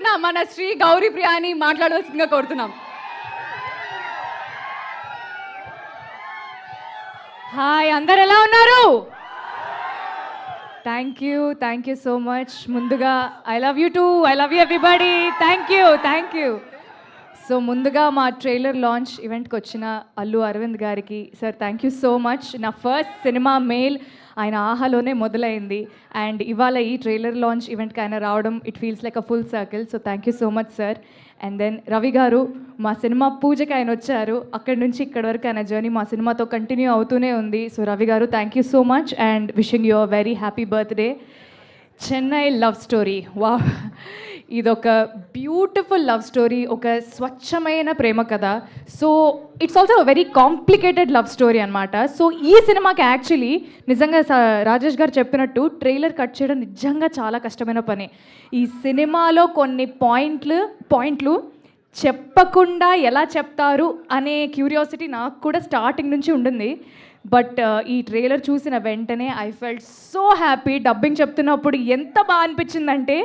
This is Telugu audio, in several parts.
తరపున మన శ్రీ గౌరీ ప్రియాని మాట్లాడవలసిందిగా కోరుతున్నాం. హాయ్, అందరు ఎలా ఉన్నారు? Thank you so much. ముందుగా I love you too, I love you everybody. Thank you. So ముందుగా మా ట్రైలర్ లాంచ్ ఈవెంట్కి వచ్చిన అల్లు అరవింద్ గారికి sir thank you so much. నా ఫస్ట్ సినిమా మెయిల్ ఆయన ఆహాలోనే మొదలైంది అండ్ ఇవాళ ఈ ట్రైలర్ లాంచ్ ఈవెంట్కి ఆయన రావడం it feels like a full circle. So thank you so much sir. And then Ravi garu మా సినిమా పూజకి ఆయన వచ్చారు. అక్కడి నుంచి ఇక్కడి వరకు ఆయన జర్నీ మా సినిమాతో కంటిన్యూ అవుతూనే ఉంది. సో రవి గారు thank you so much and wishing you a very happy birthday. Chennai love story, వా, ఇదొక బ్యూటిఫుల్ లవ్ స్టోరీ, ఒక స్వచ్ఛమైన ప్రేమ కథ. So it's also very complicated love story అనమాట. సో ఈ సినిమాకి యాక్చువల్లీ నిజంగా రాజేష్ గారు చెప్పినట్టు ట్రైలర్ కట్ చేయడం నిజంగా చాలా కష్టమైన పని. ఈ సినిమాలో కొన్ని పాయింట్లు చెప్పకుండా ఎలా చెప్తారు అనే క్యూరియాసిటీ నాకు కూడా స్టార్టింగ్ నుంచి ఉండింది. బట్ ఈ ట్రైలర్ చూసిన వెంటనే I felt so happy. Dubbing చెప్తున్నప్పుడు ఎంత బాగా అనిపించిందంటే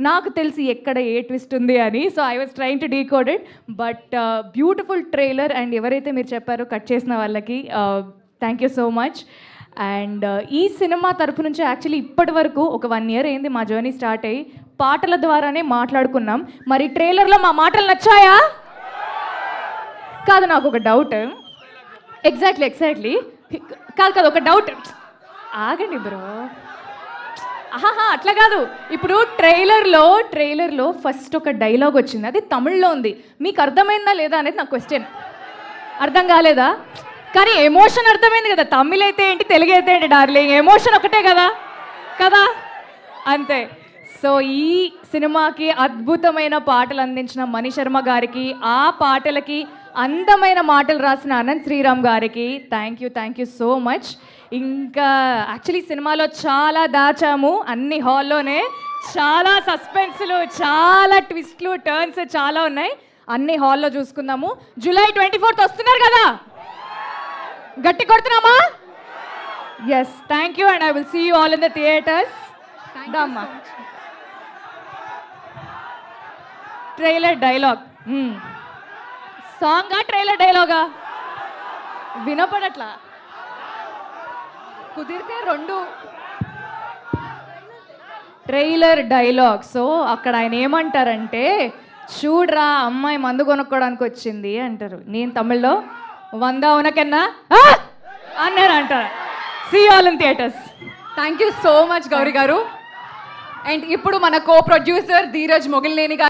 నాకు తెలిసి ఎక్కడ ఏ ట్విస్ట్ ఉంది అని. So I was trying to decode it. But beautiful trailer and ఎవరైతే మీరు చెప్పారో కట్ చేసిన వాళ్ళకి thank you so much. And ఈ సినిమా తరఫు నుంచి యాక్చువల్లీ ఇప్పటి వరకు ఒక 1 year అయింది మా జర్నీ స్టార్ట్ అయ్యి. పాటల ద్వారానే మాట్లాడుకున్నాం. మరి ట్రైలర్లో మా మాటలు నచ్చాయా? కాదు, నాకు ఒక డౌట్. ఎగ్జాక్ట్లీ కాదు ఒక డౌట్. ఆగండి బ్రో. అట్లా కాదు. ఇప్పుడు ట్రైలర్లో ఫస్ట్ ఒక డైలాగ్ వచ్చింది, అది తమిళ్లో ఉంది. మీకు అర్థమైందా లేదా అనేది నా క్వశ్చన్. అర్థం కాలేదా? కానీ ఎమోషన్ అర్థమైంది కదా. తమిళ్ అయితే ఏంటి, తెలుగు అయితే ఏంటి డార్లింగ్, ఎమోషన్ ఒకటే కదా అంతే. సో ఈ సినిమాకి అద్భుతమైన పాటలు అందించిన మణి శర్మ గారికి, ఆ పాటలకి అందమైన మాటలు రాసిన అనంత్ శ్రీరామ్ గారికి థ్యాంక్ యూ సో మచ్. ఇంకా యాక్చువల్లీ సినిమాలో చాలా దాచాము అన్ని హాల్లోనే. చాలా సస్పెన్స్లు, చాలా ట్విస్ట్లు, టర్న్స్ చాలా ఉన్నాయి. అన్ని హాల్లో చూసుకుందాము. July 24th వస్తున్నారు కదా, గట్టి కొడుతున్నామా? Yes, thank you and I will see you all in the theatres. దమ్మా ట్రైలర్ డైలాగ్ సాంగా ట్రైలర్ డైలాగా వినపడట్లా. కుదిరితే 2 ట్రైలర్ డైలాగ్. సో అక్కడ ఆయన ఏమంటారంటే, చూడరా అమ్మాయి మందు కొనుక్కోవడానికి వచ్చింది అంటారు. నేను తమిళ్లో 100 ఉనకన్నా అన్నారు అంటారు. See all in theatres. Thank you so much Gauri garu. And ఇప్పుడు మన కో ప్రొడ్యూసర్ ధీరజ్ మొగిలినేని గారు